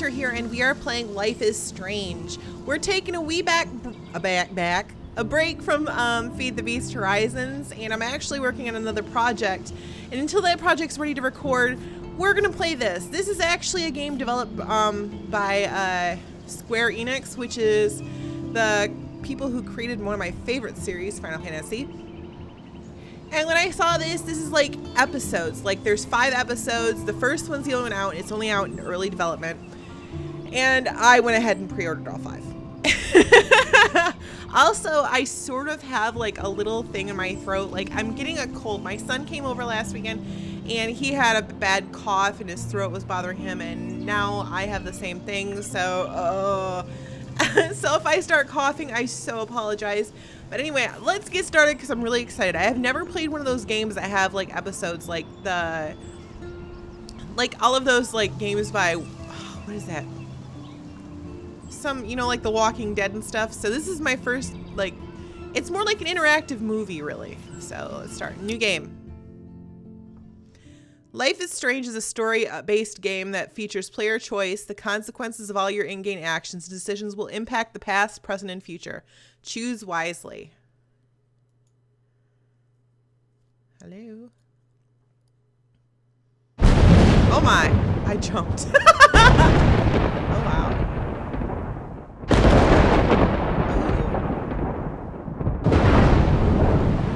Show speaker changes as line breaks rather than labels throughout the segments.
Wyntr here, and we are playing Life is Strange. We're taking a wee break from Feed the Beast Horizons, and I'm actually working on another project. And until that project's ready to record, we're gonna play this. This is actually a game developed by Square Enix, which is the people who created one of my favorite series, Final Fantasy. And when I saw this is like episodes. Like there's 5 episodes. The first one's the only one out. It's only out in early development. And I went ahead and pre-ordered all 5. Also, I sort of have like a little thing in my throat. Like I'm getting a cold. My son came over last weekend and he had a bad cough and his throat was bothering him. And now I have the same thing. So, so if I start coughing, I so apologize. But anyway, let's get started because I'm really excited. I have never played one of those games that have like episodes like all of those like games by, what is that? Some, you know, like The Walking Dead and stuff. So this is my first, like, it's more like an interactive movie really. So let's start. New game. Life is Strange is a story-based game that features player choice. The consequences of all your in-game actions and decisions will impact the past, present, and future. Choose wisely. Hello. Oh my, I jumped. Oh wow.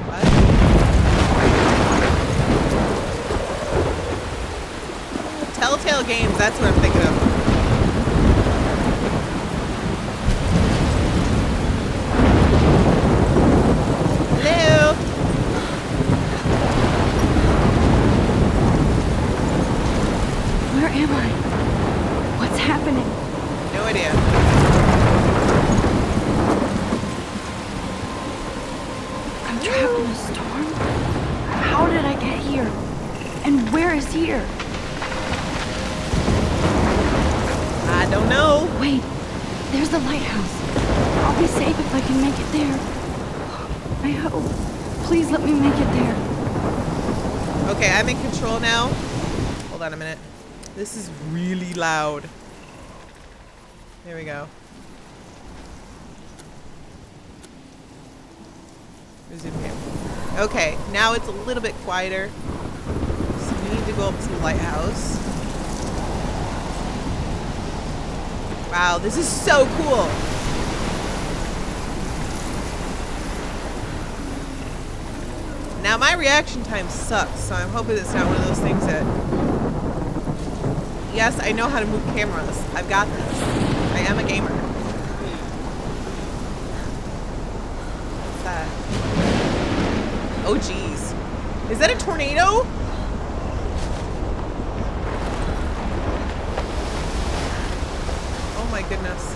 What? Telltale Games, that's what I'm thinking of. Hello?
Where am I? What's happening?
No idea.
I'm trapped in a storm? How did I get here? And where is here?
I don't know.
Wait, there's the lighthouse. I'll be safe if I can make it there. I hope. Please let me make it there.
Okay, I'm in control now. Hold on a minute. This is really loud. There we go. Resume game. Okay, now it's a little bit quieter. So we need to go up to the lighthouse. Wow, this is so cool. Now my reaction time sucks, so I'm hoping it's not one of those things that... Yes, I know how to move cameras. I've got this. I am a gamer. What's that? Oh geez. Is that a tornado? Oh my goodness.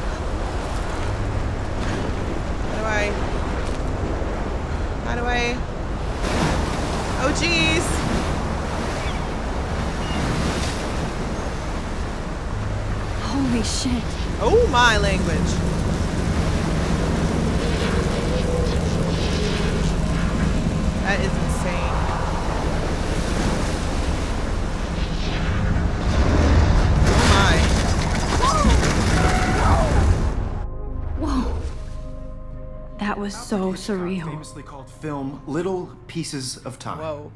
How do I... Oh geez.
Holy shit.
Oh my language. That is insane.
Whoa. That was so surreal.
Famously called film Little Pieces of Time.
Whoa.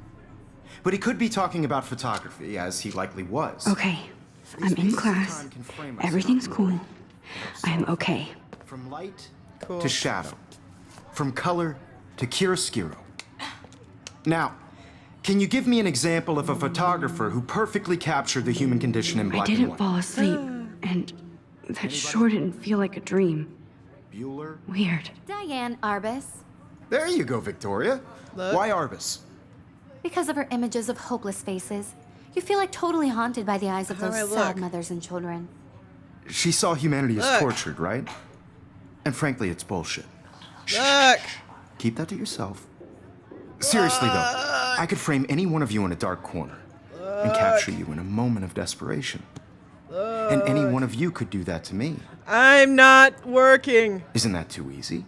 But he could be talking about photography, as he likely was.
Okay, I'm in class. Everything's cool. I am okay.
From light
Cool.
to shadow. From color to chiaroscuro. Now, can you give me an example of a photographer who perfectly captured the human condition in
I
black and
didn't
white?
fall asleep, and that sure didn't feel like a dream.
Bueller?
Weird.
Diane Arbus.
There you go, Victoria.
Look.
Why Arbus?
Because of her images of hopeless faces, you feel like totally haunted by the eyes of
How do I
those
look?
sad mothers and children.
She saw humanity as
Look.
tortured, right? And frankly, it's bullshit.
Look.
Keep that to yourself. Seriously, though, I could frame any one of you in a dark corner and capture you in a moment of desperation. And any one of you could do that to me.
I'm not working.
Isn't that too easy?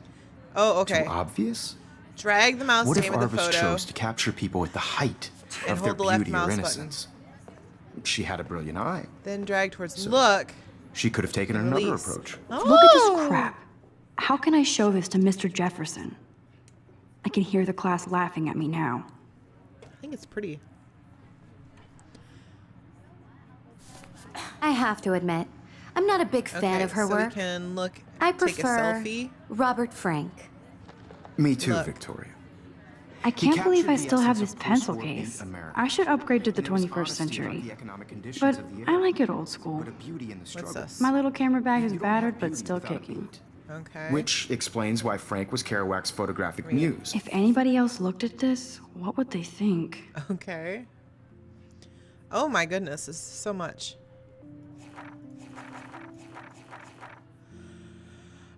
Oh, okay.
Too obvious?
Drag the mouse
What
to
if
aim at the
Arvis
photo.
chose to capture people at the height
And
of their
hold the left
beauty or
mouse button.
innocence? She had a brilliant eye.
Then drag towards
So-
look.
She could have taken another
Release.
approach.
Look at this crap. How can I show this to Mr. Jefferson? I can hear the class laughing at me now.
I think it's pretty.
I have to admit, I'm not a big fan of her
so
work.
we can look.
I
take a
prefer
selfie.
Robert Frank.
Me too,
Look.
Victoria.
I can't believe I
captured the
still have
essence
this
of
pencil
post-war in
case.
America.
I should upgrade to the
And it was
21st
honesty about
century.
the economic conditions
But
of the
I
era,
like it old school.
but a beauty in the struggle.
this?
My little camera bag is
You don't have
battered but
beauty
still
without a
kicking.
beat.
Okay.
Which explains why Frank was Kerouac's photographic muse.
If anybody else looked at this, what would they think?
Okay. Oh my goodness, this is so much.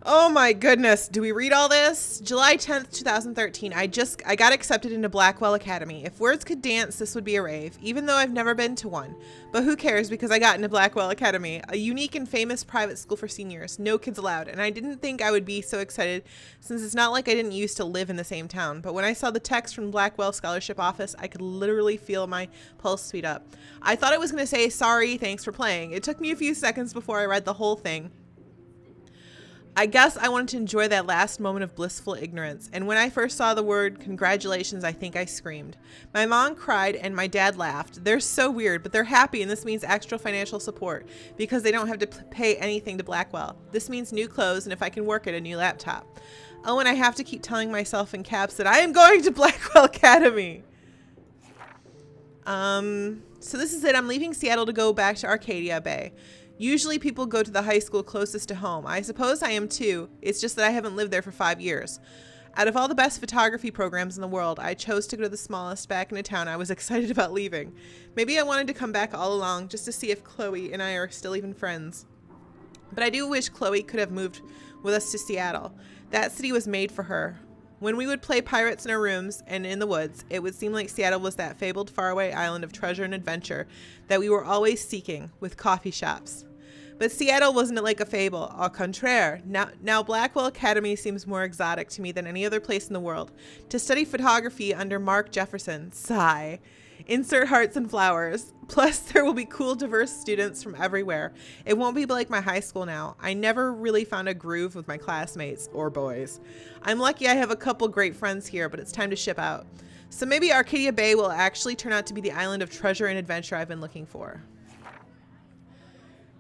Oh my goodness, do we read all this? July 10th, 2013, I got accepted into Blackwell Academy. If words could dance, this would be a rave, even though I've never been to one. But who cares, because I got into Blackwell Academy, a unique and famous private school for seniors, no kids allowed, and I didn't think I would be so excited since it's not like I didn't used to live in the same town. But when I saw the text from Blackwell Scholarship Office, I could literally feel my pulse speed up. I thought it was going to say, sorry, thanks for playing. It took me a few seconds before I read the whole thing. I guess I wanted to enjoy that last moment of blissful ignorance, and when I first saw the word congratulations, I think I screamed. My mom cried and my dad laughed. They're so weird, but they're happy, and this means extra financial support because they don't have to pay anything to Blackwell. This means new clothes, and if I can work it, a new laptop. Oh, and I have to keep telling myself in caps that I am going to Blackwell Academy. So this is it. I'm leaving Seattle to go back to Arcadia Bay. Usually people go to the high school closest to home. I suppose I am too. It's just that I haven't lived there for 5 years. Out of all the best photography programs in the world, I chose to go to the smallest back in a town I was excited about leaving. Maybe I wanted to come back all along just to see if Chloe and I are still even friends. But I do wish Chloe could have moved with us to Seattle. That city was made for her. When we would play pirates in our rooms and in the woods, it would seem like Seattle was that fabled faraway island of treasure and adventure that we were always seeking, with coffee shops. But Seattle wasn't like a fable, au contraire. Now Blackwell Academy seems more exotic to me than any other place in the world. To study photography under Mark Jefferson, sigh. Insert hearts and flowers. Plus, there will be cool, diverse students from everywhere. It won't be like my high school now. I never really found a groove with my classmates, or boys. I'm lucky I have a couple great friends here, but it's time to ship out. So maybe Arcadia Bay will actually turn out to be the island of treasure and adventure I've been looking for.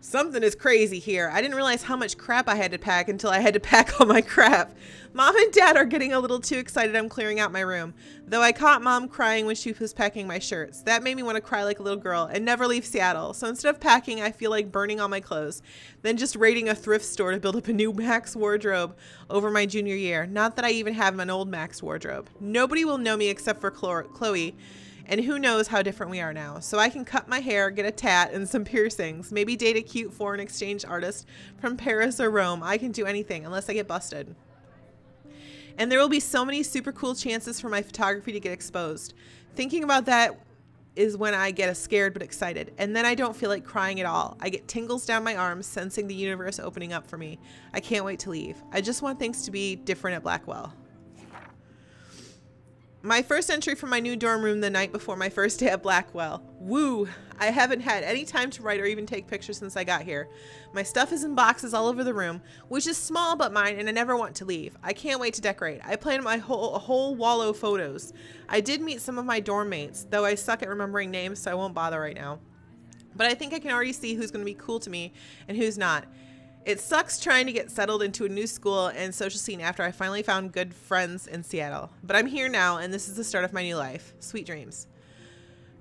Something is crazy here. I didn't realize how much crap I had to pack until I had to pack all my crap. Mom and Dad are getting a little too excited I'm clearing out my room. Though I caught Mom crying when she was packing my shirts. That made me want to cry like a little girl and never leave Seattle. So instead of packing, I feel like burning all my clothes. Then just raiding a thrift store to build up a new Max wardrobe over my junior year. Not that I even have an old Max wardrobe. Nobody will know me except for Chloe. And who knows how different we are now. So I can cut my hair, get a tat, and some piercings. Maybe date a cute foreign exchange artist from Paris or Rome. I can do anything unless I get busted. And there will be so many super cool chances for my photography to get exposed. Thinking about that is when I get scared but excited. And then I don't feel like crying at all. I get tingles down my arms, sensing the universe opening up for me. I can't wait to leave. I just want things to be different at Blackwell. My first entry from my new dorm room the night before my first day at Blackwell. Woo! I haven't had any time to write or even take pictures since I got here. My stuff is in boxes all over the room, which is small but mine, and I never want to leave. I can't wait to decorate. I planned my whole wall of photos. I did meet some of my dorm mates, though I suck at remembering names, so I won't bother right now. But I think I can already see who's going to be cool to me and who's not. It sucks trying to get settled into a new school and social scene after I finally found good friends in Seattle. But I'm here now, and this is the start of my new life. Sweet dreams.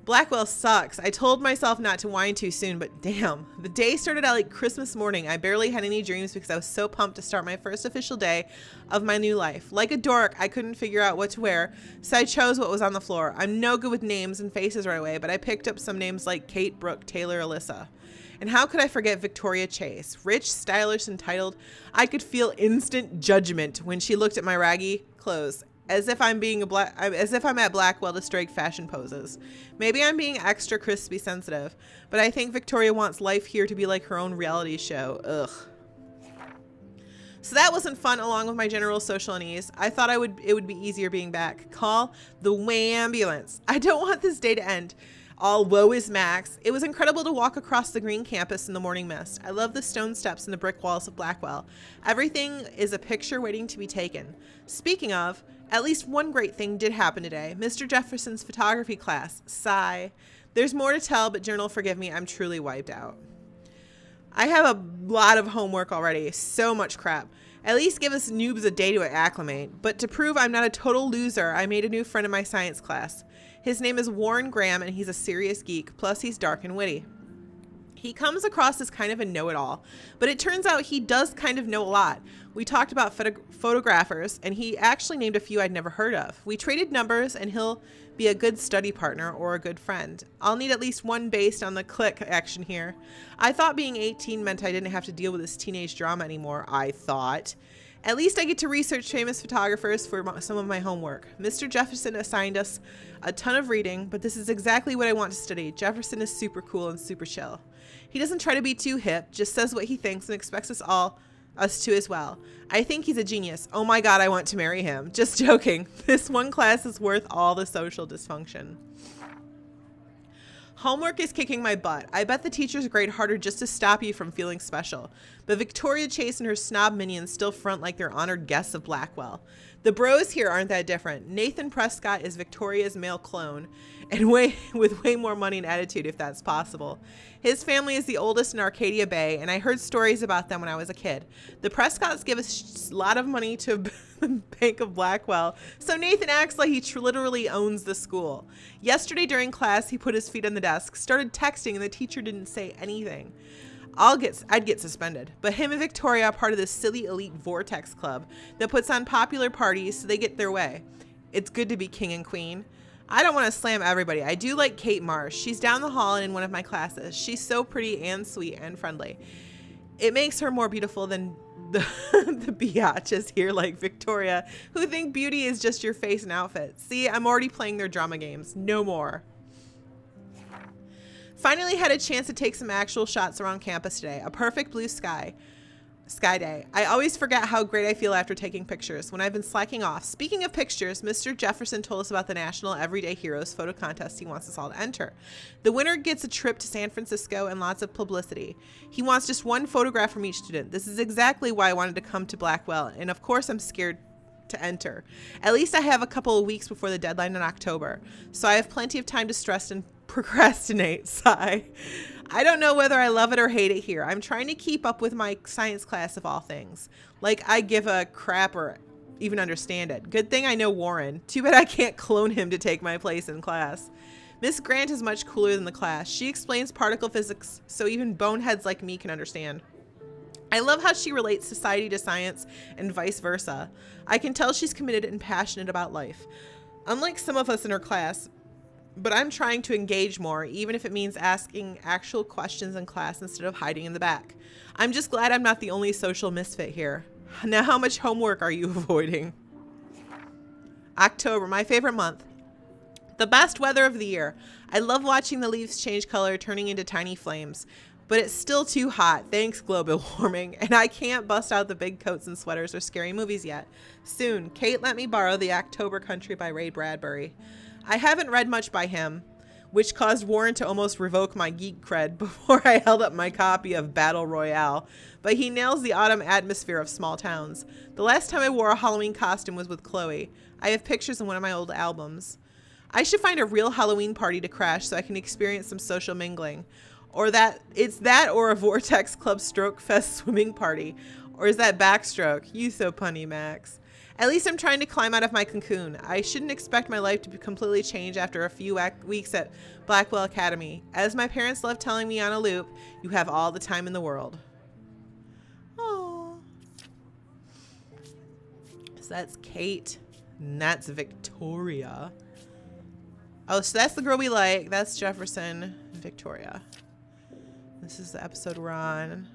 Blackwell sucks. I told myself not to whine too soon, but damn. The day started out like Christmas morning. I barely had any dreams because I was so pumped to start my first official day of my new life. Like a dork, I couldn't figure out what to wear, so I chose what was on the floor. I'm no good with names and faces right away, but I picked up some names like Kate, Brooke, Taylor, Alyssa. And how could I forget Victoria Chase? Rich, stylish, entitled. I could feel instant judgment when she looked at my raggy clothes, as if I'm at Blackwell to strike fashion poses. Maybe I'm being extra crispy sensitive, but I think Victoria wants life here to be like her own reality show. Ugh. So that wasn't fun, along with my general social unease. I thought it would be easier being back. Call the ambulance. I don't want this day to end. all woe is Max. It was incredible to walk across the green campus in the morning mist. I love the stone steps and the brick walls of Blackwell. Everything is a picture waiting to be taken. Speaking of, at least one great thing did happen today. Mr. Jefferson's photography class. Sigh. There's more to tell, but journal, forgive me, I'm truly wiped out. I have a lot of homework already. So much crap. At least give us noobs a day to acclimate. But to prove I'm not a total loser, I made a new friend in my science class. His name is Warren Graham, and he's a serious geek, plus he's dark and witty. He comes across as kind of a know-it-all, but it turns out he does kind of know a lot. We talked about photographers, and he actually named a few I'd never heard of. We traded numbers, and he'll be a good study partner or a good friend. I'll need at least one based on the click action here. I thought being 18 meant I didn't have to deal with this teenage drama anymore, I thought. At least I get to research famous photographers for some of my homework. Mr. Jefferson assigned us a ton of reading, but this is exactly what I want to study. Jefferson is super cool and super chill. He doesn't try to be too hip, just says what he thinks and expects us to as well. I think he's a genius. Oh my God, I want to marry him. Just joking. This one class is worth all the social dysfunction. Homework is kicking my butt. I bet the teachers grade harder just to stop you from feeling special. But Victoria Chase and her snob minions still front like they're honored guests of Blackwell. The bros here aren't that different. Nathan Prescott is Victoria's male clone, and with way more money and attitude if that's possible. His family is the oldest in Arcadia Bay, and I heard stories about them when I was a kid. The Prescotts give a lot of money to Bank of Blackwell, so Nathan acts like he literally owns the school. Yesterday during class, he put his feet on the desk, started texting, and the teacher didn't say anything. I'd get suspended. But him and Victoria are part of this silly elite Vortex club that puts on popular parties so they get their way. It's good to be king and queen. I don't want to slam everybody. I do like Kate Marsh. She's down the hall and in one of my classes. She's so pretty and sweet and friendly. It makes her more beautiful than the biatches here like Victoria, who think beauty is just your face and outfit. See, I'm already playing their drama games. No more. Finally had a chance to take some actual shots around campus today. A perfect blue sky day. I always forget how great I feel after taking pictures when I've been slacking off. Speaking of pictures, Mr. Jefferson told us about the National Everyday Heroes photo contest he wants us all to enter. The winner gets a trip to San Francisco and lots of publicity. He wants just one photograph from each student. This is exactly why I wanted to come to Blackwell, and of course I'm scared to enter. At least I have a couple of weeks before the deadline in October, so I have plenty of time to stress and procrastinate. Sigh. I don't know whether I love it or hate it here. I'm trying to keep up with my science class of all things. Like I give a crap or even understand it. Good thing I know Warren. Too bad I can't clone him to take my place in class. Miss Grant is much cooler than the class. She explains particle physics so even boneheads like me can understand. I love how she relates society to science and vice versa. I can tell she's committed and passionate about life. Unlike some of us in her class, but I'm trying to engage more, even if it means asking actual questions in class instead of hiding in the back. I'm just glad I'm not the only social misfit here. Now, how much homework are you avoiding? October, my favorite month. The best weather of the year. I love watching the leaves change color, turning into tiny flames. But it's still too hot, thanks global warming, and I can't bust out the big coats and sweaters or scary movies yet. Soon, Kate let me borrow The October Country by Ray Bradbury. I haven't read much by him, which caused Warren to almost revoke my geek cred before I held up my copy of Battle Royale, but he nails the autumn atmosphere of small towns. The last time I wore a Halloween costume was with Chloe. I have pictures in one of my old albums. I should find a real Halloween party to crash so I can experience some social mingling. Or that or a Vortex Club Stroke Fest swimming party. Or is that backstroke? You so punny, Max. At least I'm trying to climb out of my cocoon. I shouldn't expect my life to be completely changed after a few weeks at Blackwell Academy. As my parents love telling me on a loop, you have all the time in the world. Oh. So that's Kate, and that's Victoria. Oh, so that's the girl we like. That's Jefferson, Victoria. This is the episode we're on.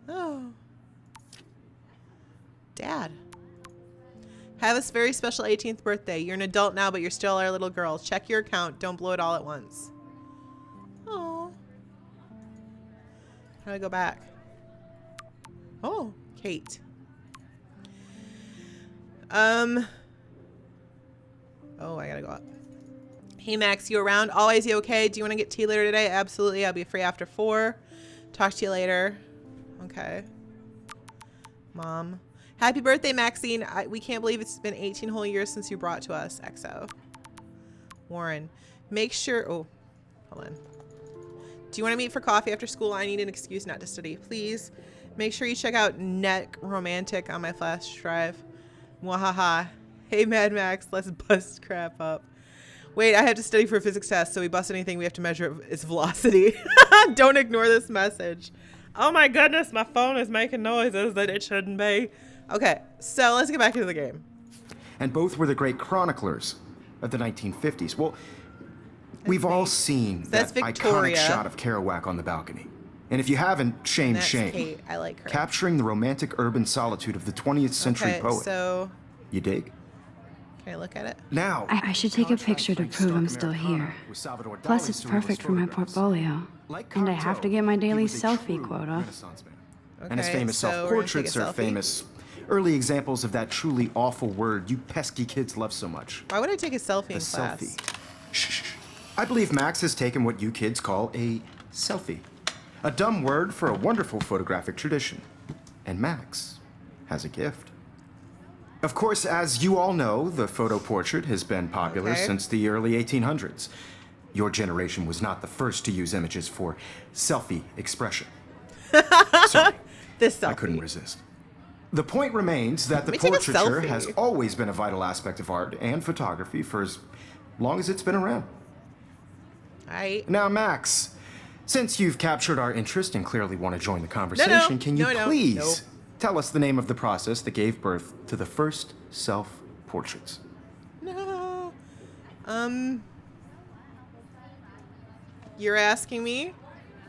Oh. Dad. Have a very special 18th birthday. You're an adult now, but you're still our little girl. Check your account. Don't blow it all at once. Oh. How do I go back? Oh, Kate. Oh, I gotta go up. Hey, Max, you around? Always, you okay? Do you want to get tea later today? Absolutely. I'll be free after 4. Talk to you later. Okay. Mom. Happy birthday, Maxine. We can't believe it's been 18 whole years since you brought to us. XO. Warren. Make sure... Oh, hold on. Do you want to meet for coffee after school? I need an excuse not to study. Please. Make sure you check out Net Romantic on my flash drive. Mwahaha. Hey, Mad Max. Let's bust crap up. Wait, I have to study for a physics test, so we bust anything, we have to measure its velocity. Don't ignore this message. Oh my goodness, my phone is making noises that it shouldn't be. Okay, so let's get back into the game.
And both were the great chroniclers of the 1950s. Well, we've all seen that iconic shot of Kerouac on the balcony. And if you haven't, shame,
That's
shame.
Kate. I like her.
Capturing the romantic urban solitude of the 20th century poet.
So
you dig?
Can I look at it?
Now,
I should take a picture to prove I'm still here. Plus, it's perfect for my portfolio. And I have to get my daily selfie quota.
Okay,
And his famous
so we're gonna
self-portraits
take a
are
selfie.
famous early examples of that truly awful word you pesky kids love so much.
Why would I take a selfie in
The
class?
selfie. Shh. I believe Max has taken what you kids call a selfie. A dumb word for a wonderful photographic tradition. And Max has a gift. Of course, as you all know, the photo portrait has been popular since the early 1800s. Your generation was not the first to use images for selfie expression. Sorry,
This selfie.
I couldn't resist. The point remains that the
Let me take a
portraiture
selfie.
has always been a vital aspect of art and photography for as long as it's been around. Now, Max, since you've captured our interest and clearly want to join the conversation, can you please tell us the name of the process that gave birth to the first self-portraits?
No. You're asking me?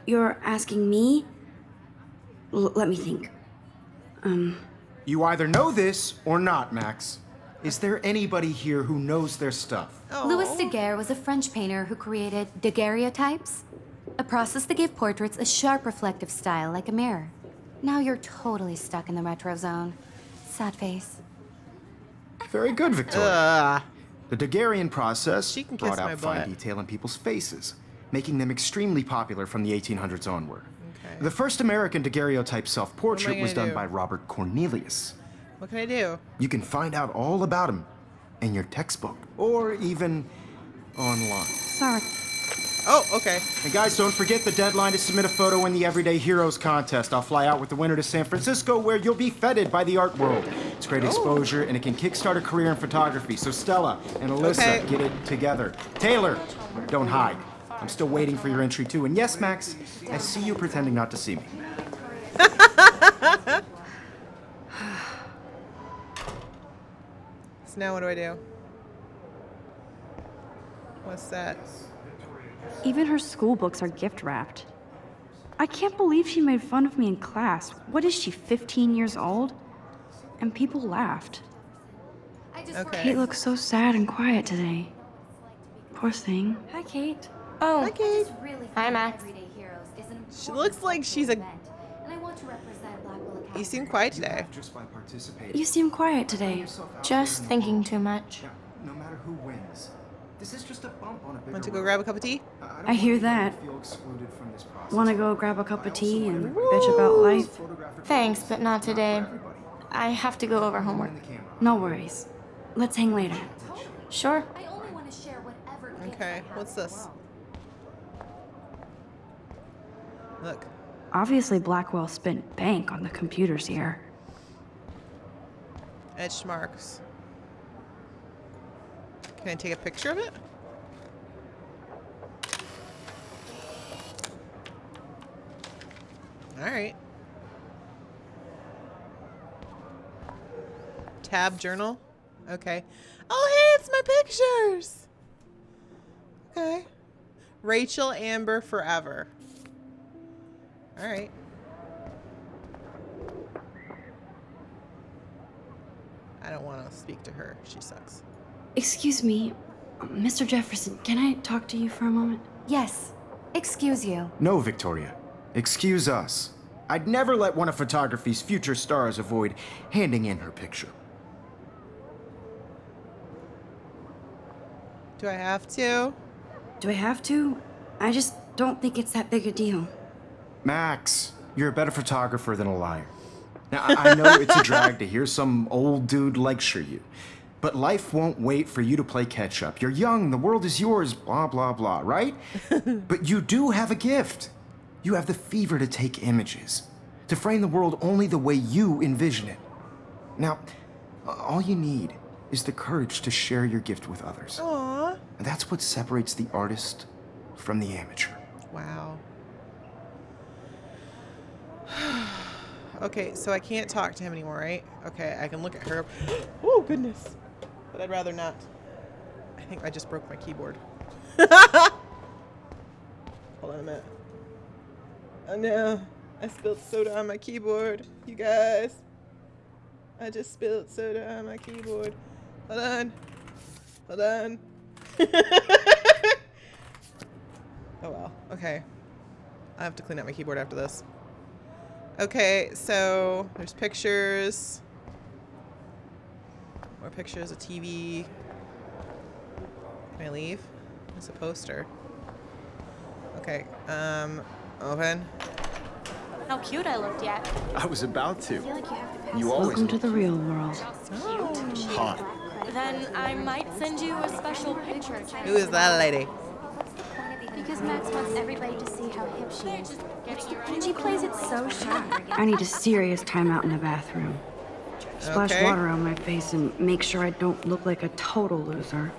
You're asking me? Let me think.
You either know this or not, Max. Is there anybody here who knows their stuff?
Louis Daguerre was a French painter who created daguerreotypes, a process that gave portraits a sharp reflective style like a mirror. Now you're totally stuck in the retro zone. Sad face.
Very good, Victoria. The Daguerrean process
She can kiss
brought
my
out fine
butt.
detail in people's faces, making them extremely popular from the 1800s onward.
Okay.
The first American daguerreotype self-portrait
What am I
was
gonna
done
do?
by Robert Cornelius.
What can I do?
You can find out all about him in your textbook, or even online.
Sorry.
Oh, okay.
And guys, don't forget the deadline to submit a photo in the Everyday Heroes contest. I'll fly out with the winner to San Francisco, where you'll be feted by the art world. It's great exposure, and it can kickstart a career in photography. So Stella and Alyssa, get it together. Taylor, don't hide. I'm still waiting for your entry too. And yes, Max, I see you pretending not to see me.
So now what do I do? What's that?
Even her school books are gift wrapped. I can't believe she made fun of me in class. What is she, 15 years old? And people laughed.
Okay.
Kate looks so sad and quiet today. Poor thing.
Hi, Kate. Oh,
Hi, Kate.
Hi, Max.
She looks like she's a... You seem quiet today.
Just by participating.
You seem quiet today.
Just thinking too much.
No matter who wins, this is just a bump on a bigger
Want to go
road.
grab a cup of tea?
don't
I hear
want
that.
anyone to feel excluded from this process.
Wanna go grab a cup of tea and bitch about life?
Thanks, but not today. I have to go over homework.
No worries. Let's hang later.
Sure.
Okay, what's this? Look.
Obviously, Blackwell spent bank on the computers here.
Edge marks. Can I take a picture of it? Alright. Tab journal. Okay. Oh, hey, it's my pictures. Okay. Rachel Amber Forever. Alright. I don't want to speak to her. She sucks.
Excuse me, Mr. Jefferson, can I talk to you for a moment?
Yes. Excuse you.
No, Victoria. Excuse us. I'd never let one of photography's future stars avoid handing in her picture.
Do I have to?
Do I have to? I just don't think it's that big a deal.
Max, you're a better photographer than a liar. Now, I know it's a drag to hear some old dude lecture you, but life won't wait for you to play catch up. You're young, the world is yours, blah, blah, blah, right? But you do have a gift. You have the fever to take images, to frame the world only the way you envision it. Now, all you need is the courage to share your gift with others.
Aww.
And that's what separates the artist from the amateur.
Wow. Okay, so I can't talk to him anymore, right? Okay, I can look at her. Oh, goodness. But I'd rather not. I think I just broke my keyboard. Hold on a minute. Oh no. I spilled soda on my keyboard. You guys. I just spilled soda on my keyboard. Hold on. Hold on. Oh well. Okay. I have to clean out my keyboard after this. Okay, so there's pictures. More pictures, a TV. Can I leave? There's a poster. Okay, open.
How cute I looked yet.
I was about to.
I feel like you have to pass.
You always
Welcome to the real world.
hot.
Then I might send you a special picture.
Who is that lady?
Because Max wants everybody to see how hip she is. And she plays it so shy.
I need a serious timeout in the bathroom. Splash
Okay.
water on my face and make sure I don't look like a total loser.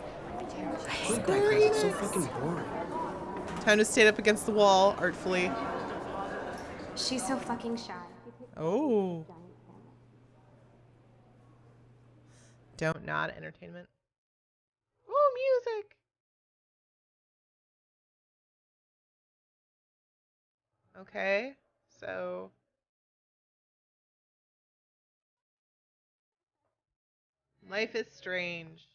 It's so fucking boring.
Time to stand up against the wall artfully.
She's so fucking shy.
Oh. Dontnod Entertainment. Oh, music. Okay, so life is strange.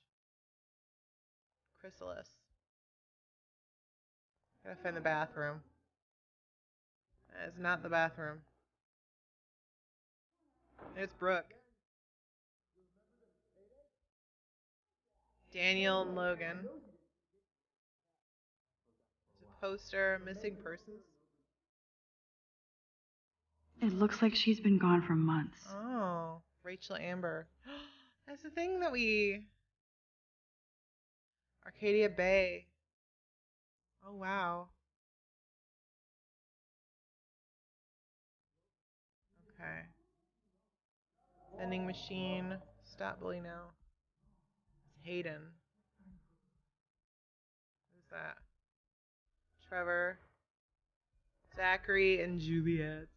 Chrysalis. Gotta find the bathroom. That is not the bathroom. There's Brooke. Daniel and Logan. There's a poster, missing persons.
It looks like she's been gone for months.
Oh, Rachel Amber. That's the thing that we... Arcadia Bay. Oh, wow. Okay. Vending machine. Stop bully now. It's Hayden. Who's that? Trevor. Zachary and Juliet.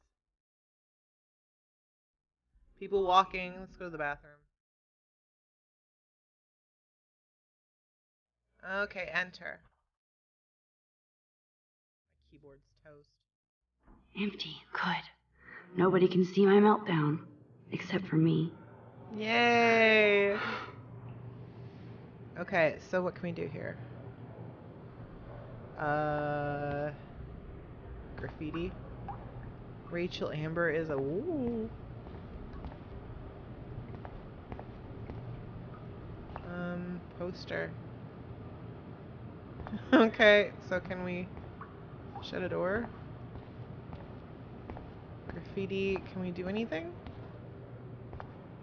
People walking. Let's go to the bathroom. Okay, enter. My keyboard's toast.
Empty. Good. Nobody can see my meltdown. Except for me.
Yay! Okay, so what can we do here? Graffiti. Rachel Amber is a ooh. Poster. Okay, so can we shut a door? Graffiti, can we do anything?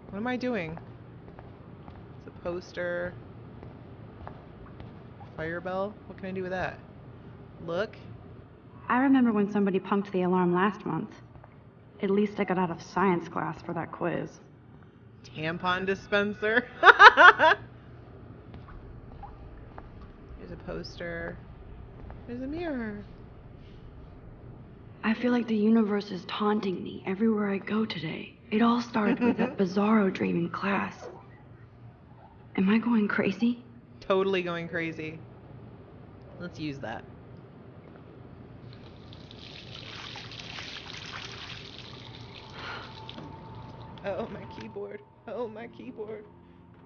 What am I doing? It's a poster. Fire bell? What can I do with that? Look.
I remember when somebody punked the alarm last month. At least I got out of science class for that quiz.
Tampon dispenser. There's a poster. There's a mirror.
I feel like the universe is taunting me everywhere I go today. It all started with that bizarro dream in class. Am I going crazy?
Totally going crazy. Let's use that. Oh, my keyboard. Oh, my keyboard.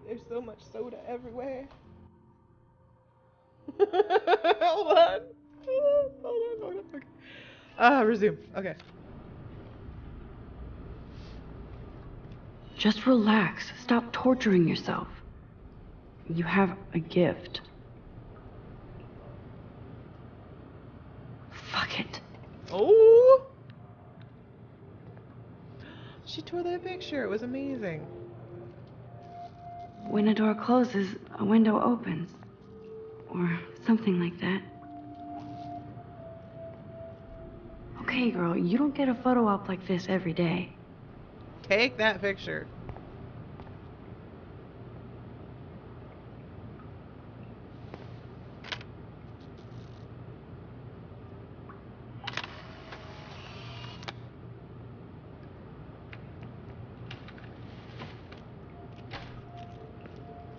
There's so much soda everywhere. Hold on. Hold on. Okay. Resume. Okay.
Just relax. Stop torturing yourself. You have a gift.
tore that picture. It was amazing.
When a door closes, a window opens. Or something like that. Okay, girl, you don't get a photo op like this every day.
Take that picture.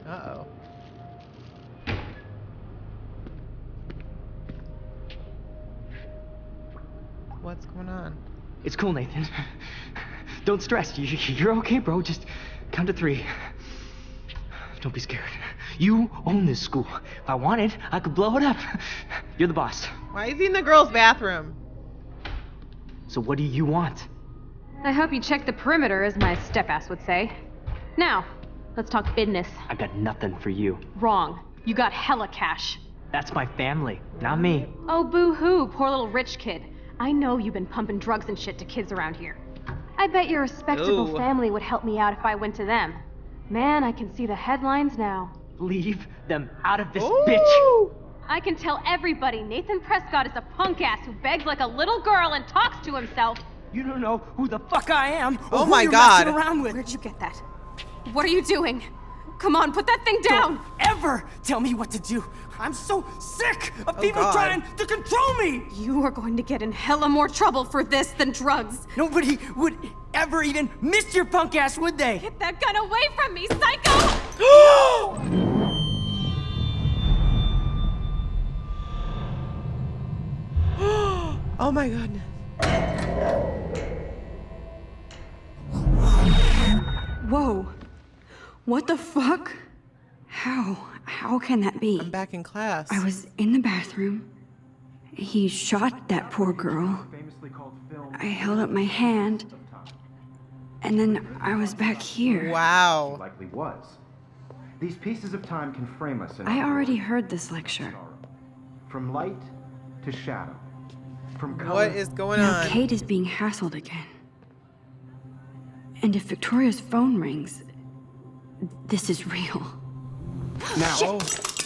Uh-oh. What's going on?
It's cool, Nathan. Don't stress. You're okay, bro. Just count to 3. Don't be scared. You own this school. If I wanted, I could blow it up. You're the boss.
Why is he in the girls' bathroom?
So what do you want?
I hope you check the perimeter, as my step-ass would say. Now, let's talk business.
I got nothing for you.
Wrong. You got hella cash.
That's my family, not me.
Oh, boo-hoo, poor little rich kid. I know you've been pumping drugs and shit to kids around here. I bet your respectable
Ooh.
family would help me out if I went to them. Man, I can see the headlines now.
Leave them out of this
Ooh.
bitch.
I can tell everybody Nathan Prescott is a punk ass who begs like a little girl and talks to himself.
You don't know who the fuck I am or
Oh
who
my
you're
God.
messing around with.
Where'd you get that? What are you doing? Come on, put that thing down!
Don't ever tell me what to do. I'm so sick of people
God.
trying to control me.
You are going to get in hella more trouble for this than drugs.
Nobody would ever even miss your punk ass, would they?
Get that gun away from me, psycho!
Oh my goodness.
Whoa. What the fuck? How can that be?
I'm back in class.
I was in the bathroom. He shot that poor girl. I held up my hand. And then I was back here.
Wow.
Likely was. These pieces of time can frame us in
I
our
already
world.
heard this lecture.
From light to shadow. From color.
What is going
Now
on?
Kate is being hassled again. And if Victoria's phone rings, this is real.
Now,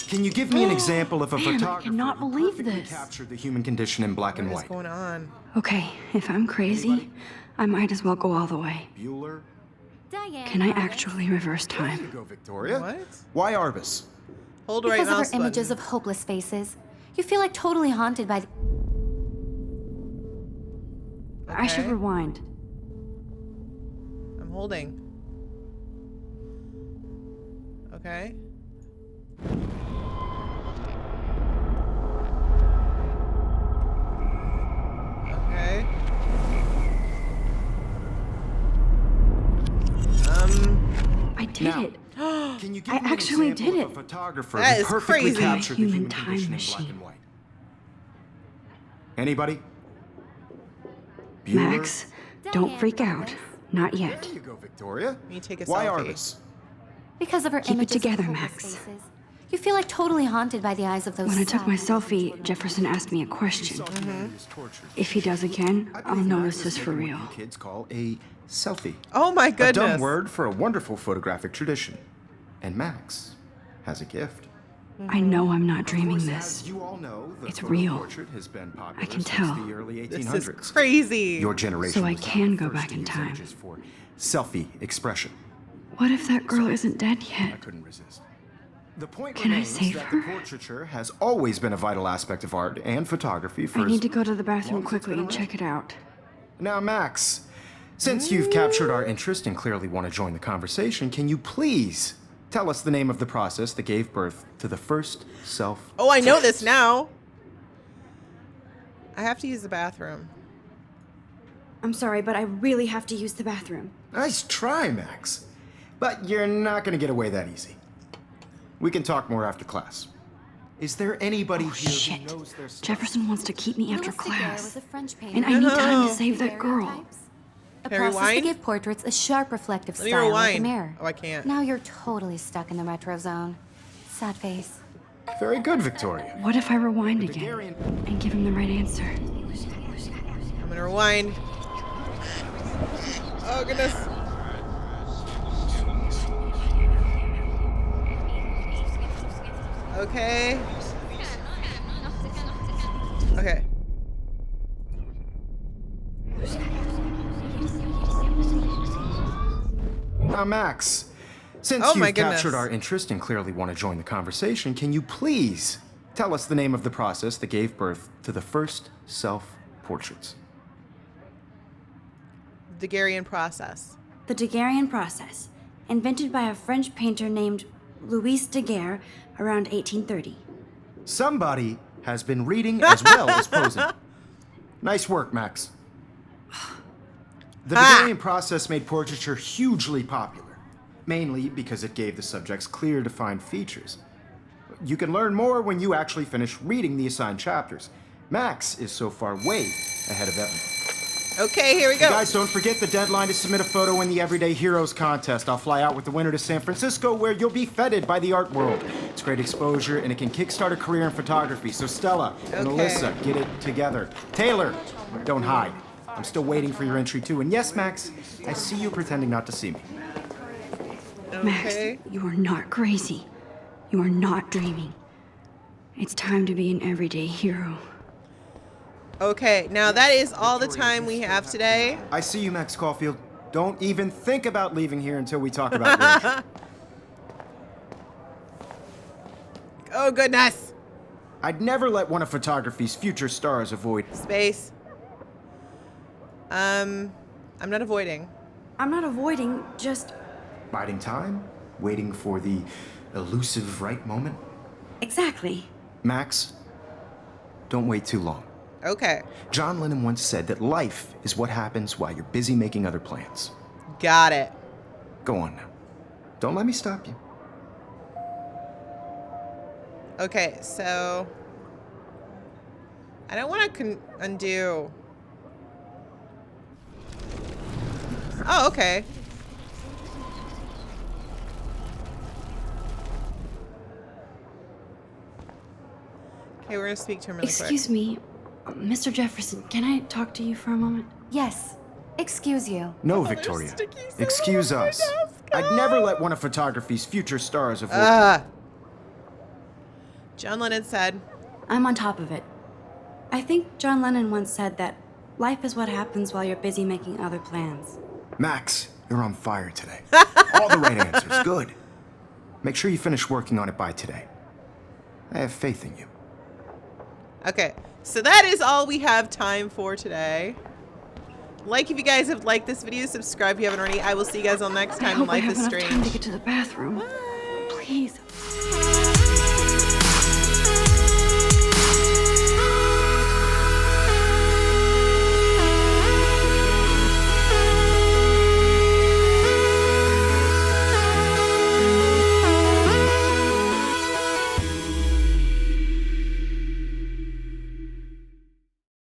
can you give me an example of a
Man, I
photographer
cannot
who
believe
perfectly
this.
captured the human condition in black and
What is
white?
going on?
Okay, if I'm crazy, I might as well go all the way.
Bueller?
Diane.
Can I
Arbus.
actually reverse
There you
time?
go, Victoria.
What?
Why Arbus?
Hold right
Because of
mouse
her images
button.
of hopeless faces, you feel like totally haunted by.
I should
Okay.
rewind.
I'm holding. Okay. Okay.
I did
Now,
it.
Can you give
I
me an
actually
example
did
of a
it.
photographer
That
who
is
perfectly
crazy.
captured the
Human
human
time
condition in
machine.
black and white? Anybody? Bueller?
Max, don't freak out. Not yet.
There you go, Victoria.
Let me take a
Why
selfie.
Arbus?
Because of her
Keep it
images
together,
of hopeless
Max.
faces, you feel like totally haunted by the eyes of those.
When I took my
sad,
selfie, Jefferson asked me a question.
Humanity is tortured.
If he does again,
I
I'll
believe
know
Max
this
has
is for
taken
real.
what you kids call a selfie.
Oh my
A
goodness.
dumb word for a wonderful photographic tradition. And Max has a gift.
I know I'm not
Of
dreaming
course,
this.
as you all know, the
It's
photo
real.
portrait has been popular
I can
since
tell.
the early
This
1800s.
is crazy.
Your generation
So I
was not
can
the
go
first
back
to
in
use
time.
images for selfie expression.
What if that girl isn't dead
I
yet?
couldn't resist. The point
Can I
remains
save
that
her?
the portraiture has always been a vital aspect of art and photography for
I
as
need to go to the bathroom
long as it's
quickly
been
and check it out.
Now, Max, since you've captured our interest and clearly want to join the conversation, can you please tell us the name of the process that gave birth to the first self?
Oh, I know this now. I have to use the bathroom.
I'm sorry, but I really have to use the bathroom.
Nice try, Max. But you're not going to get away that easy. We can talk more after class. Is there anybody
Oh,
here
shit.
who knows their stuff?
Jefferson wants to keep me after
Louis Daguerre
class.
was a French painter.
And I need time
No.
to save that girl.
Daguerreotypes, a
Can I
process
rewind?
to give portraits a sharp reflective
Let me
style like a
rewind.
mirror.
Oh, I can't.
Now you're totally stuck in the retro zone. Sad face.
Very good, Victoria.
What if I rewind
The
again
Daguerrean-
and give him the right answer?
I'm gonna rewind. Oh goodness. Okay. Okay.
Now, Max, since
Oh my
you've
goodness.
captured our interest and clearly want to join the conversation, can you please tell us the name of the process that gave birth to the first self-portraits?
Daguerrean process.
The Daguerrean process, invented by a French painter named Louis Daguerre around 1830.
Somebody has been reading as well as posing. Nice work, Max. The Daguerrean process made portraiture hugely popular, mainly because it gave the subjects clear, defined features. You can learn more when you actually finish reading the assigned chapters. Max is so far way ahead of Evan.
Okay, here we go.
Guys, don't forget the deadline to submit a photo in the Everyday Heroes contest. I'll fly out with the winner to San Francisco, where you'll be feted by the art world. It's great exposure, and it can kickstart a career in photography. So Stella and
Okay.
Alyssa, get it together. Taylor, don't hide. I'm still waiting for your entry, too. And yes, Max, I see you pretending not to see me.
Max,
Okay.
you are not crazy. You are not dreaming. It's time to be an everyday hero.
Okay, now that is all the time we have today.
I see you, Max Caulfield. Don't even think about leaving here until we talk about your entry.
Oh, goodness.
I'd never let one of photography's future stars avoid.
Space. I'm not avoiding.
I'm not avoiding, just
Biding time, waiting for the elusive right moment.
exactly.
Max, don't wait too long.
Okay,
John Lennon once said that life is what happens while you're busy making other plans.
got it.
Go on now. Don't let me stop you.
Okay, so I don't want to undo. Oh, okay. Okay, we're gonna speak to him really quick.
Excuse me, Mr. Jefferson, can I talk to you for a moment?
Yes. Excuse you.
No,
there's
Victoria.
sticky soap
Excuse
on my
us.
desk.
I'd never let one of photography's future stars avoid.
John Lennon said,
I'm on top of it. I think John Lennon once said that life is what happens while you're busy making other plans.
Max, you're on fire today. All the right answers. Good. Make sure you finish working on it by today. I have faith in you.
okay, so that is all we have time for today. Like if you guys have liked this video, subscribe if you haven't already. I will see you guys all next
I
time.
hope I
Life
have
is
enough
strange.
time to get to the bathroom. Please,